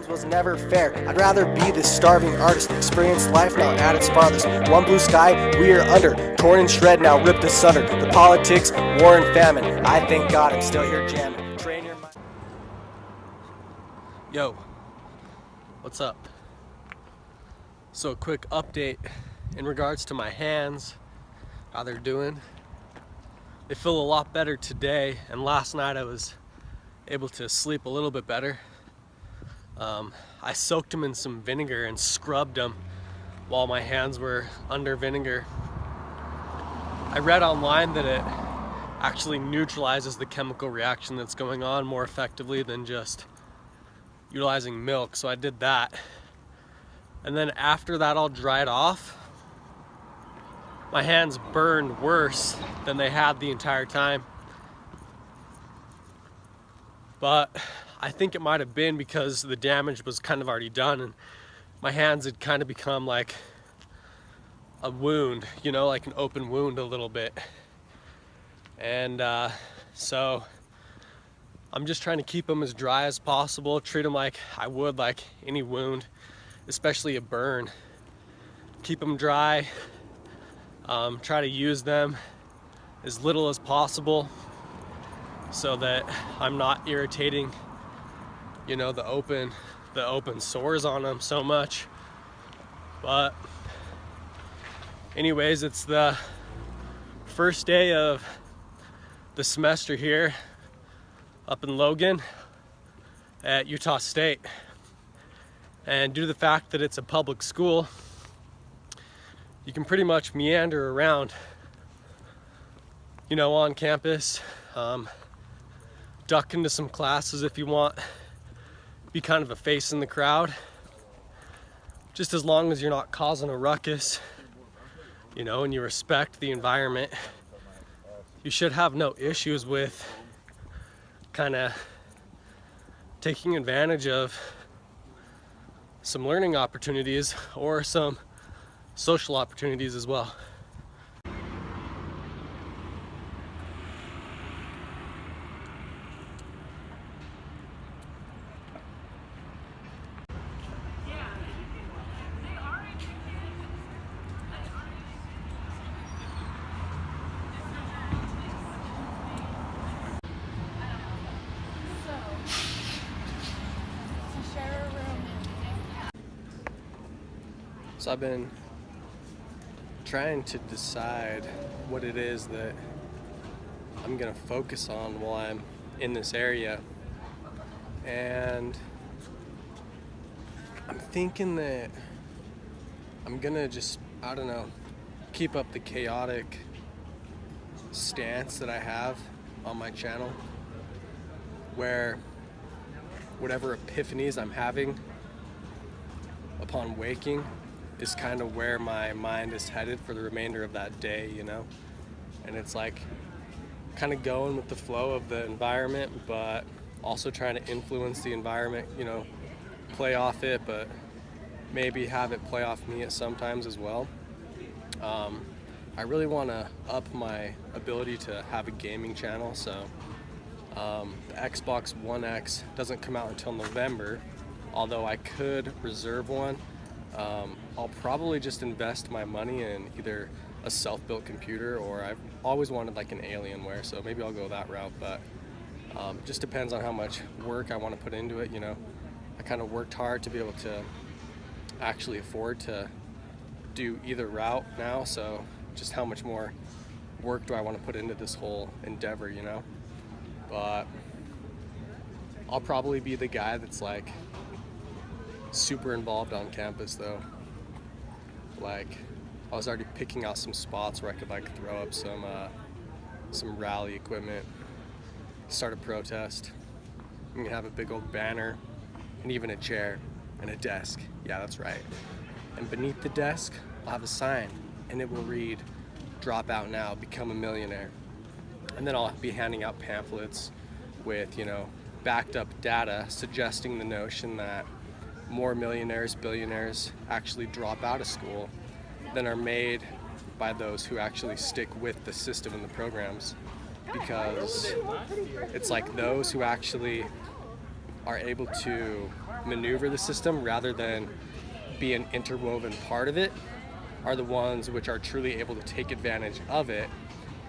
systems was never fair. I'd rather be this starving artist, experience life now at its farthest. One blue sky, we are under, torn and shred now, ripped asunder. The politics, war and famine. I thank God I'm still here jamming. Train your mind. Yo, what's up? So a quick update in regards to my hands, how they're doing. They feel a lot better today, and last night I was able to sleep a little bit better. I soaked them in some vinegar and scrubbed them while my hands were under vinegar. I read online that it actually neutralizes the chemical reaction that's going on more effectively than just utilizing milk, so I did that. And then after that all dried off, my hands burned worse than they had the entire time. But I think it might have been because the damage was kind of already done and my hands had kind of become like a wound, you know, like an open wound a little bit. And so I'm just trying to keep them as dry as possible, treat them like I would like any wound, especially a burn. Keep them dry, try to use them as little as possible so that I'm not irritating, you know, the open sores on them so much. But anyways, it's the first day of the semester here up in Logan at Utah State. And due to the fact that it's a public school, you can pretty much meander around, you know, on campus, duck into some classes if you want, be kind of a face in the crowd, just as long as you're not causing a ruckus, you know, and you respect the environment. You should have no issues with kind of taking advantage of some learning opportunities or some social opportunities as well. So I've been trying to decide what it is that I'm gonna focus on while I'm in this area, and I'm thinking that I'm gonna just, I don't know, keep up the chaotic stance that I have on my channel, where whatever epiphanies I'm having upon waking is kind of where my mind is headed for the remainder of that day, you know? And it's like kind of going with the flow of the environment, but also trying to influence the environment, you know, play off it, but maybe have it play off me at sometimes as well. I really want to up my ability to have a gaming channel, so the Xbox One X doesn't come out until November, although I could reserve one. I'll probably just invest my money in either a self-built computer, or I've always wanted like an Alienware, so maybe I'll go that route, but just depends on how much work I want to put into it, you know. I kind of worked hard to be able to actually afford to do either route now, so just how much more work do I want to put into this whole endeavor, you know. But I'll probably be the guy that's like super involved on campus though. Like, I was already picking out some spots where I could like throw up some rally equipment, start a protest. I'm gonna have a big old banner and even a chair and a desk. Yeah, that's right. And beneath the desk, I'll have a sign and it will read, "Drop out now, become a millionaire." And then I'll be handing out pamphlets with, you know, backed up data suggesting the notion that more millionaires, billionaires actually drop out of school than are made by those who actually stick with the system and the programs, because it's like those who actually are able to maneuver the system rather than be an interwoven part of it are the ones which are truly able to take advantage of it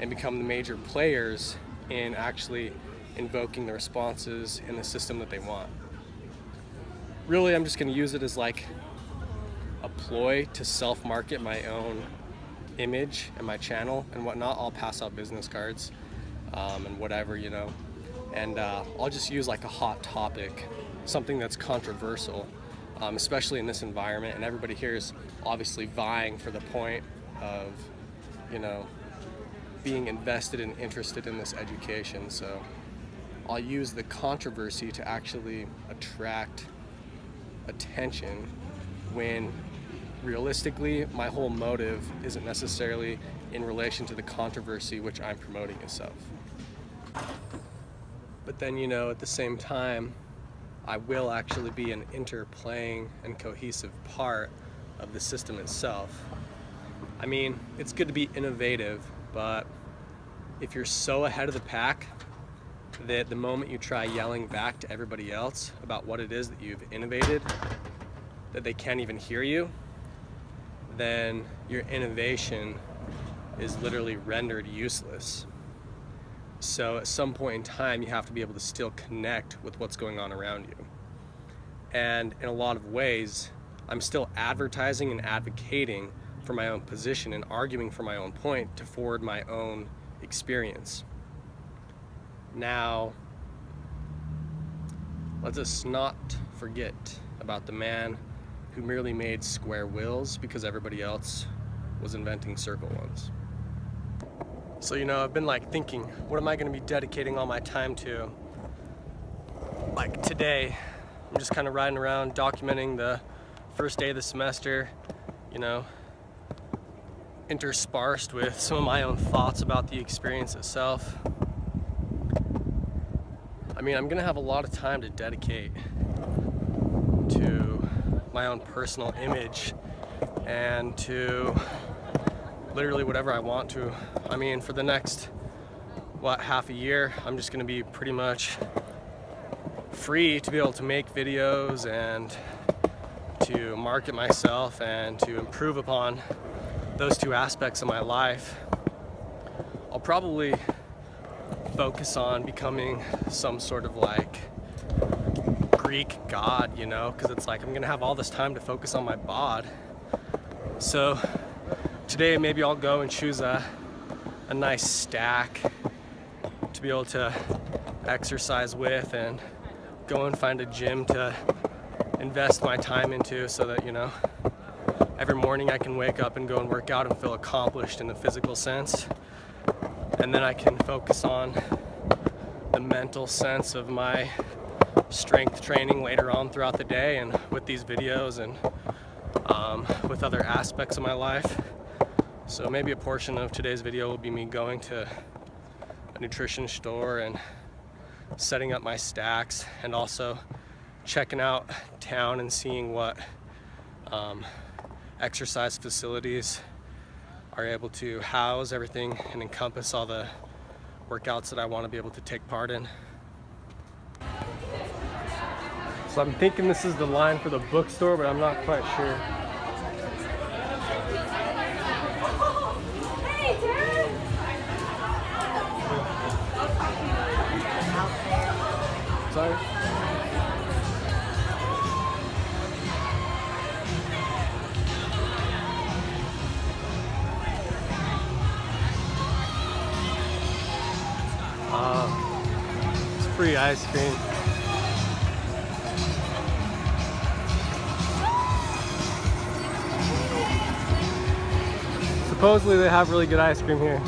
and become the major players in actually invoking the responses in the system that they want. Really, I'm just going to use it as like a ploy to self-market my own image and my channel and whatnot. I'll pass out business cards and whatever, you know, and I'll just use like a hot topic, something that's controversial, especially in this environment, and everybody here is obviously vying for the point of, you know, being invested and interested in this education. So I'll use the controversy to actually attract attention when realistically my whole motive isn't necessarily in relation to the controversy which I'm promoting itself. But then, you know, at the same time, I will actually be an interplaying and cohesive part of the system itself. I mean, it's good to be innovative, but if you're so ahead of the pack that the moment you try yelling back to everybody else about what it is that you've innovated, that they can't even hear you, then your innovation is literally rendered useless. So at some point in time, you have to be able to still connect with what's going on around you. And in a lot of ways, I'm still advertising and advocating for my own position and arguing for my own point to forward my own experience. Now, let us not forget about the man who merely made square wheels because everybody else was inventing circle ones. So, you know, I've been like thinking, what am I going to be dedicating all my time to? Like today, I'm just kind of riding around documenting the first day of the semester, you know, interspersed with some of my own thoughts about the experience itself. I mean, I'm gonna have a lot of time to dedicate to my own personal image and to literally whatever I want to. I mean, for the next, half a year, I'm just gonna be pretty much free to be able to make videos and to market myself and to improve upon those two aspects of my life. I'll probably focus on becoming some sort of like Greek god, you know, because it's like I'm gonna have all this time to focus on my bod. So today maybe I'll go and choose a nice stack to be able to exercise with and go and find a gym to invest my time into so that, you know, every morning I can wake up and go and work out and feel accomplished in the physical sense. And then I can focus on the mental sense of my strength training later on throughout the day and with these videos and with other aspects of my life. So maybe a portion of today's video will be me going to a nutrition store and setting up my stacks and also checking out town and seeing what exercise facilities are able to house everything and encompass all the workouts that I want to be able to take part in. So I'm thinking this is the line for the bookstore, but I'm not quite sure. Hey, Darren! Sorry? It's free ice cream. Supposedly they have really good ice cream here.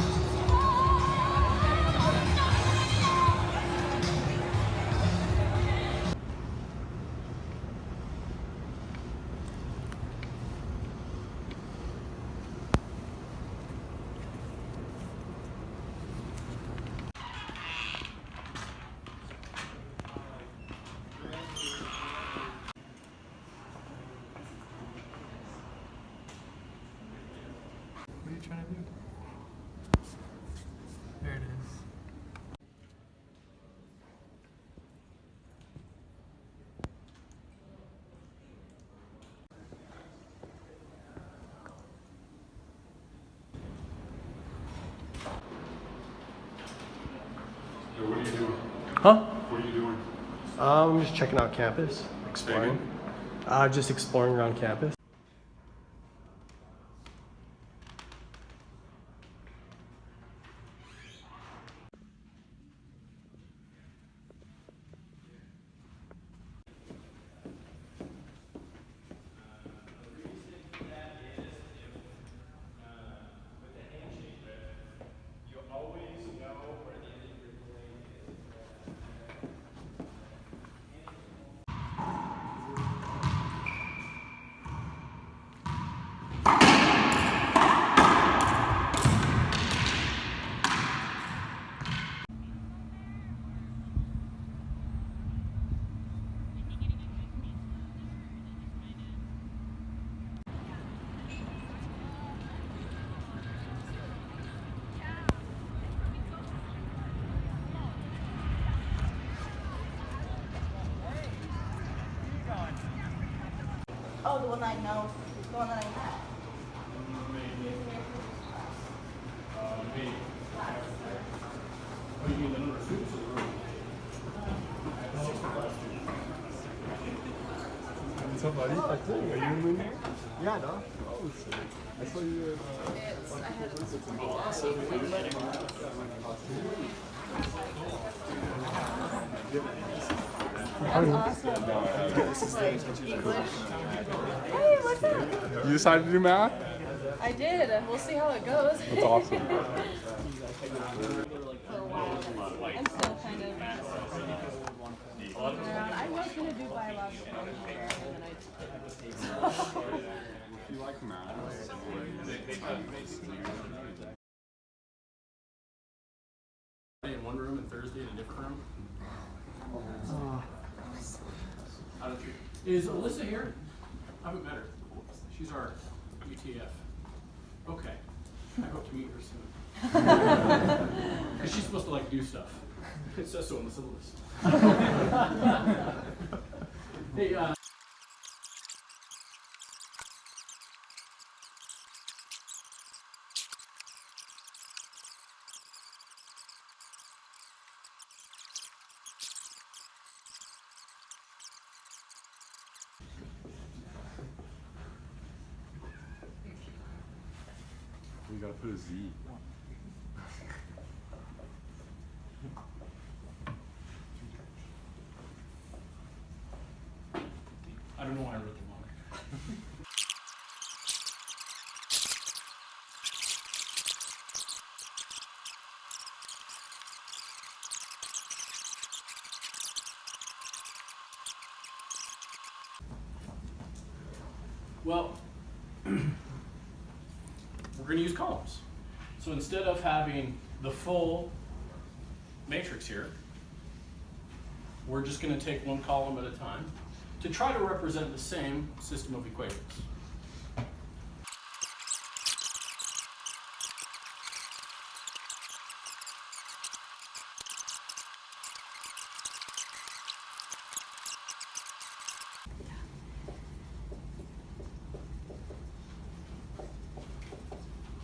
What are you trying to do? There it is. I'm just checking out campus, exploring. Just exploring around campus. Oh, the one I know, the one that I met. What's up, buddy? Are you in there? Yeah, no. Oh, I saw you. Hey, what's up? You decided to do math? I did. We'll see how it goes. That's awesome. I'm still kind of around. I was gonna do biological engineering, and then I You like math? In one room and Thursday in a different room. Is Alyssa here? I haven't met her. She's our UTF. Okay. I hope to meet her soon. Because she's supposed to like do stuff. It says so in the syllabus. Hey, You gotta put a Z. I don't know why I wrote them wrong. Well, we're going to use columns. So instead of having the full matrix here, we're just going to take one column at a time to try to represent the same system of equations.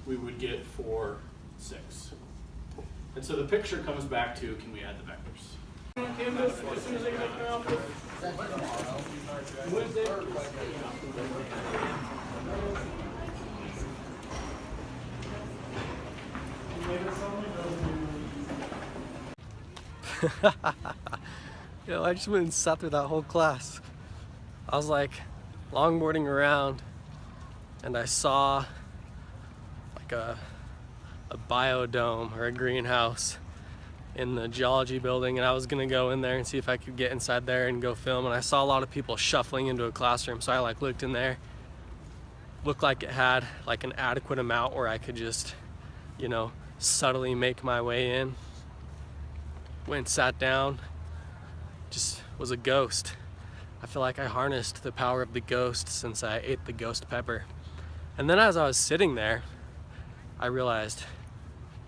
We would get 4, 6. And so the picture comes back to, can we add the vectors? Canvas, as soon as I get up now. Wednesday. Yo, I just went and sat through that whole class. I was like longboarding around and I saw like a biodome or a greenhouse in the geology building, and I was gonna go in there and see if I could get inside there and go film, and I saw a lot of people shuffling into a classroom, so I like looked in there. Looked like it had like an adequate amount where I could just, you know, subtly make my way in. Went, sat down, just was a ghost. I feel like I harnessed the power of the ghost since I ate the ghost pepper. And then as I was sitting there, I realized,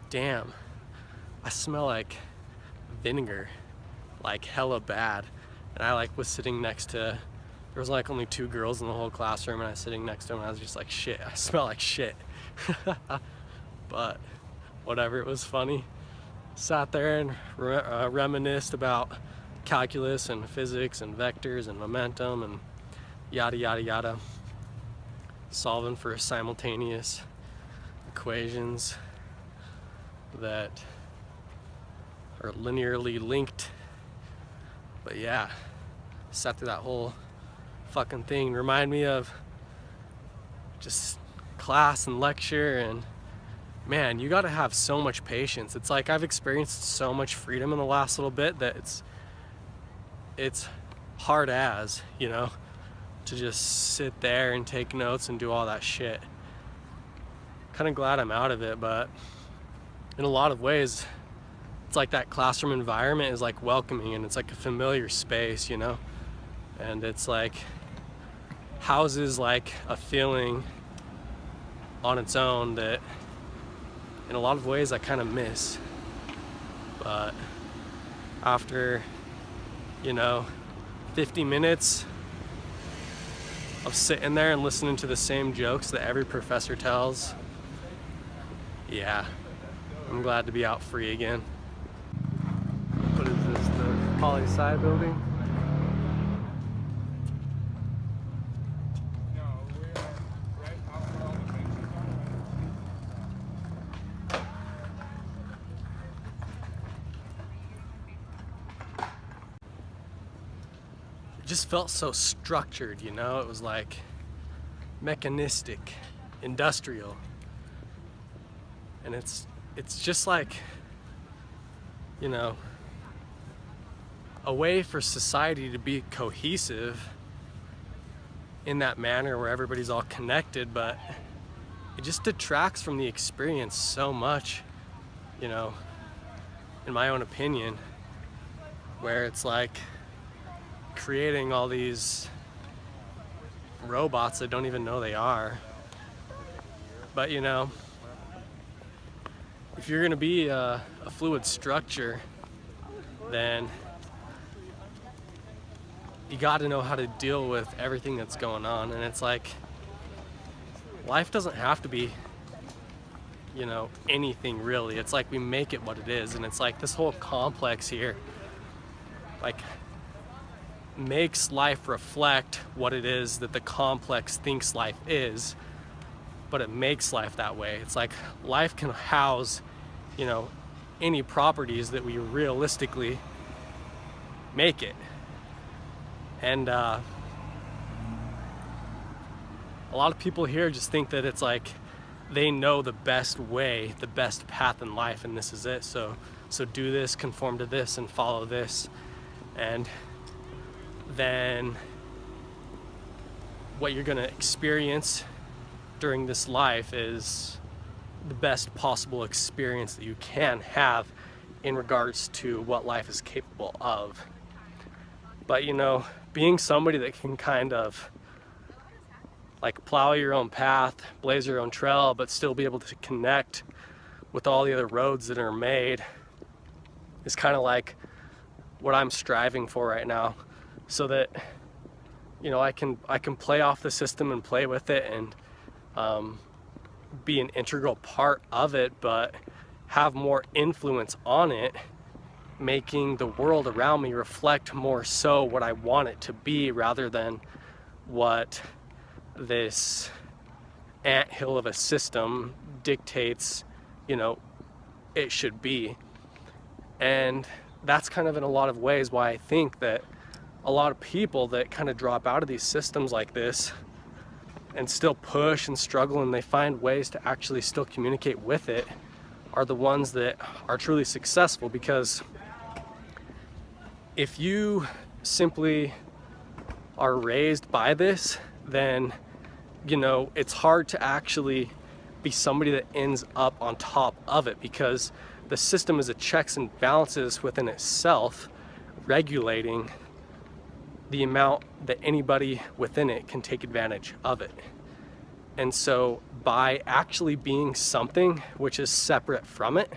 damn, I smell like vinegar, like hella bad. And I like was sitting next to, there was like only 2 girls in the whole classroom, and I was sitting next to them and I was just like, shit, I smell like shit. But whatever, it was funny. Sat there and reminisced about calculus and physics and vectors and momentum and yada yada yada, solving for simultaneous equations that are linearly linked. But yeah, sat through that whole fucking thing. Remind me of just class and lecture, and man, you gotta have so much patience. It's like I've experienced so much freedom in the last little bit that it's hard as, you know, to just sit there and take notes and do all that shit. Kind of glad I'm out of it, but in a lot of ways, it's like that classroom environment is like welcoming, and it's like a familiar space, you know, and it's like houses like a feeling on its own that in a lot of ways I kind of miss. But after, you know, 50 minutes of sitting there and listening to the same jokes that every professor tells, yeah, I'm glad to be out free again. What is this, the poli-sci building? It just felt so structured, you know? It was like mechanistic, industrial. And it's just like, you know, a way for society to be cohesive in that manner where everybody's all connected, but it just detracts from the experience so much, you know, in my own opinion, where it's like creating all these robots that don't even know they are. But you know, if you're gonna be a fluid structure, then you got to know how to deal with everything that's going on. And it's like, life doesn't have to be, you know, anything really. It's like we make it what it is. And it's like this whole complex here, like, makes life reflect what it is that the complex thinks life is, but it makes life that way. It's like life can house, you know, any properties that we realistically make it. And a lot of people here just think that it's like they know the best way, the best path in life, and this is it. So do this, conform to this, and follow this. And then what you're gonna experience during this life is the best possible experience that you can have in regards to what life is capable of. But you know, being somebody that can kind of like plow your own path, blaze your own trail, but still be able to connect with all the other roads that are made is kind of like what I'm striving for right now, so that, you know, I can play off the system and play with it and be an integral part of it, but have more influence on it, making the world around me reflect more so what I want it to be, rather than what this anthill of a system dictates, you know, it should be. And that's kind of in a lot of ways why I think that a lot of people that kind of drop out of these systems like this and still push and struggle, and they find ways to actually still communicate with it, are the ones that are truly successful. Because if you simply are raised by this, then, you know, it's hard to actually be somebody that ends up on top of it, because the system is a checks and balances within itself, regulating the amount that anybody within it can take advantage of it. And so by actually being something which is separate from it,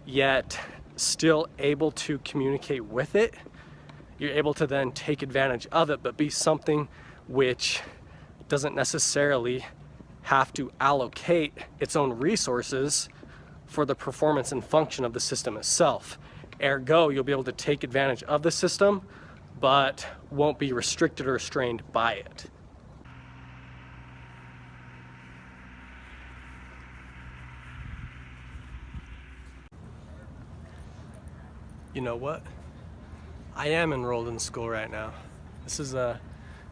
yet still able to communicate with it, you're able to then take advantage of it, but be something which doesn't necessarily have to allocate its own resources for the performance and function of the system itself. Ergo, you'll be able to take advantage of the system, but won't be restricted or restrained by it. You know what? I am enrolled in school right now. This is a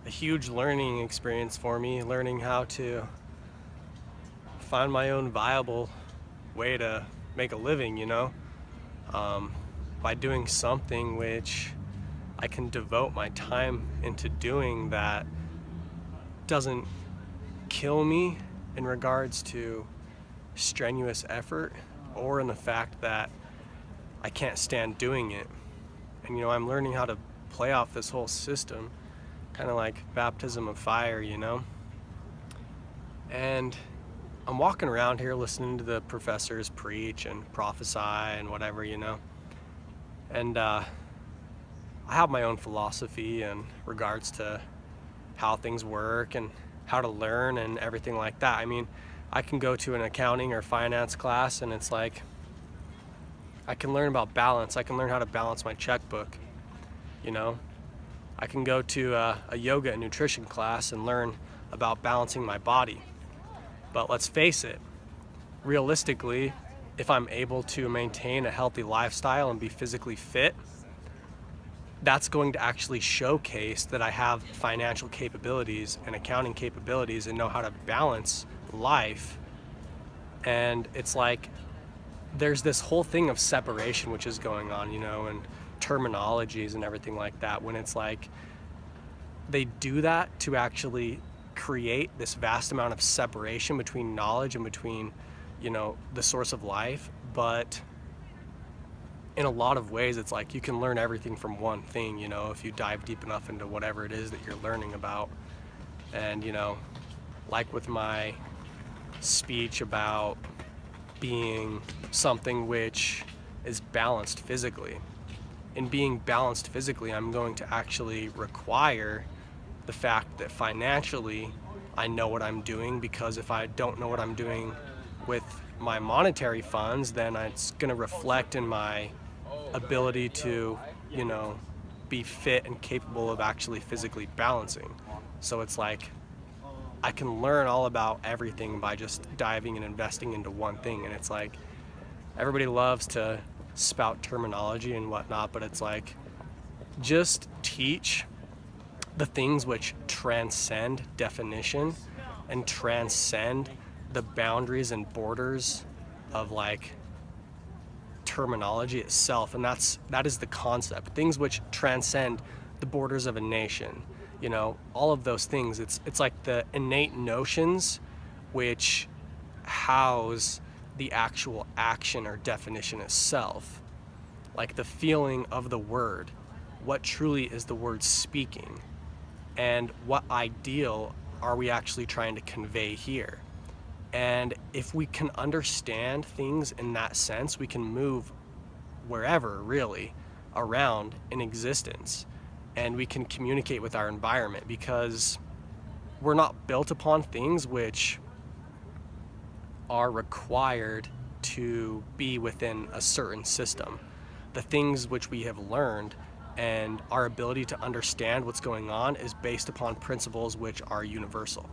huge learning experience for me, learning how to find my own viable way to make a living, you know, by doing something which I can devote my time into doing that doesn't kill me in regards to strenuous effort or in the fact that I can't stand doing it. And you know, I'm learning how to play off this whole system, kind of like baptism of fire, you know. And I'm walking around here listening to the professors preach and prophesy and whatever, you know. And I have my own philosophy in regards to how things work and how to learn and everything like that. I mean, I can go to an accounting or finance class and it's like, I can learn about balance. I can learn how to balance my checkbook, you know. I can go to a yoga and nutrition class and learn about balancing my body. But let's face it, realistically, if I'm able to maintain a healthy lifestyle and be physically fit, that's going to actually showcase that I have financial capabilities and accounting capabilities and know how to balance life. And it's like, there's this whole thing of separation which is going on, you know, and terminologies and everything like that, when it's like they do that to actually create this vast amount of separation between knowledge and between, you know, the source of life. But in a lot of ways, it's like you can learn everything from one thing, you know, if you dive deep enough into whatever it is that you're learning about. And, you know, like with my speech about being something which is balanced physically. In being balanced physically, I'm going to actually require the fact that financially I know what I'm doing, because if I don't know what I'm doing with my monetary funds, then it's going to reflect in my ability to, you know, be fit and capable of actually physically balancing. So it's like I can learn all about everything by just diving and investing into one thing. And it's like everybody loves to spout terminology and whatnot, but it's like just teach the things which transcend definition and transcend the boundaries and borders of like terminology itself. And that is the concept. Things which transcend the borders of a nation, you know, all of those things. It's like the innate notions which house the actual action or definition itself, like the feeling of the word. What truly is the word speaking, and what ideal are we actually trying to convey here? And if we can understand things in that sense, we can move wherever really around in existence, and we can communicate with our environment, because we're not built upon things which are required to be within a certain system. The things which we have learned and our ability to understand what's going on is based upon principles which are universal.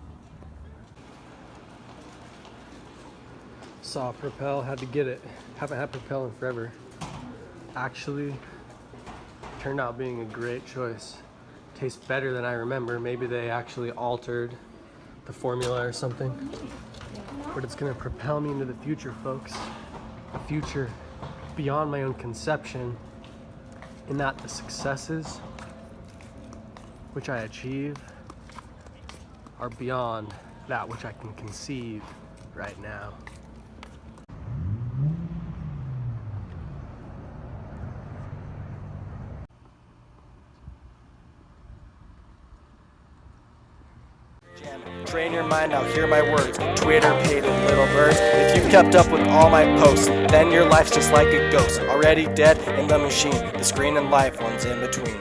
Saw Propel, had to get it. Haven't had Propel in forever. Actually, turned out being a great choice. Tastes better than I remember. Maybe they actually altered the formula or something. But it's gonna propel me into the future, folks. A future beyond my own conception, in that the successes which I achieve are beyond that which I can conceive right now. Train your mind, now hear my words. Twitter, paid in little birds. If you've kept up with all my posts, then your life's just like a ghost, already dead in the machine. The screen and life, one's in between.